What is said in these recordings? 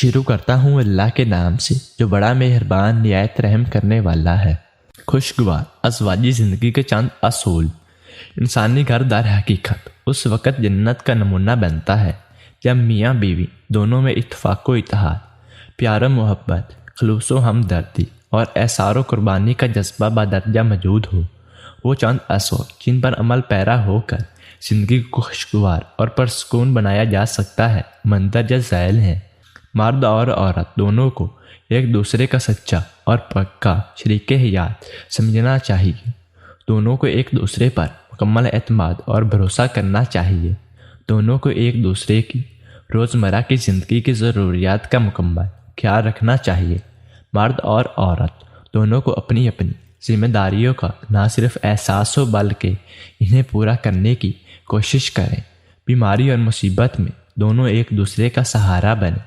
شروع کرتا ہوں اللہ کے نام سے جو بڑا مہربان نہایت رحم کرنے والا ہے۔ خوشگوار ازواجی زندگی کے چند اصول۔ انسانی گھر در حقیقت اس وقت جنت کا نمونہ بنتا ہے جب میاں بیوی دونوں میں اتفاق و اتحاد، پیار و محبت، خلوص و ہمدردی اور احسار و قربانی کا جذبہ بدرجہ موجود ہو۔ وہ چند اصول جن پر عمل پیرا ہو کر زندگی کو خوشگوار اور پرسکون بنایا جا سکتا ہے مندرجہ ذیل ہیں۔ مرد اور عورت دونوں کو ایک دوسرے کا سچا اور پکا شریک حیات سمجھنا چاہیے۔ دونوں کو ایک دوسرے پر مکمل اعتماد اور بھروسہ کرنا چاہیے۔ دونوں کو ایک دوسرے کی روزمرہ کی زندگی کی ضروریات کا مکمل خیال رکھنا چاہیے۔ مرد اور عورت دونوں کو اپنی اپنی ذمہ داریوں کا نہ صرف احساس ہو بلکہ انہیں پورا کرنے کی کوشش کریں۔ بیماری اور مصیبت میں دونوں ایک دوسرے کا سہارا بنیں۔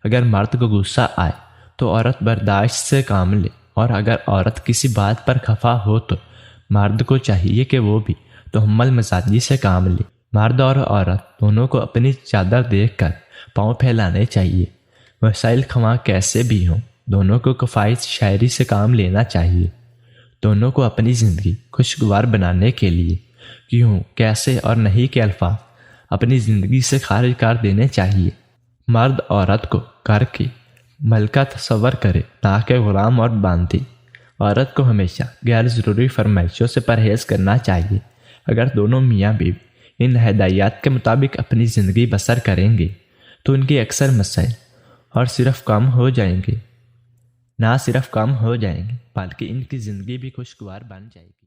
اگر مرد کو غصہ آئے تو عورت برداشت سے کام لے، اور اگر عورت کسی بات پر خفا ہو تو مرد کو چاہیے کہ وہ بھی تحمل مزاجی سے کام لے۔ مرد اور عورت دونوں کو اپنی چادر دیکھ کر پاؤں پھیلانے چاہیے۔ وسائل خواہ کیسے بھی ہوں، دونوں کو کفایت شاعری سے کام لینا چاہیے۔ دونوں کو اپنی زندگی خوشگوار بنانے کے لیے کیوں، کیسے اور نہیں کے الفاظ اپنی زندگی سے خارج کر دینے چاہیے۔ مرد عورت کو گھر کی ملکہ تصور کرے تاکہ غلام اور باندھی۔ عورت کو ہمیشہ غیر ضروری فرمائشوں سے پرہیز کرنا چاہیے۔ اگر دونوں میاں بیوی ان ہدایات کے مطابق اپنی زندگی بسر کریں گے تو ان کی اکثر مسائل نہ صرف کم ہو جائیں گے بلکہ ان کی زندگی بھی خوشگوار بن جائے گی۔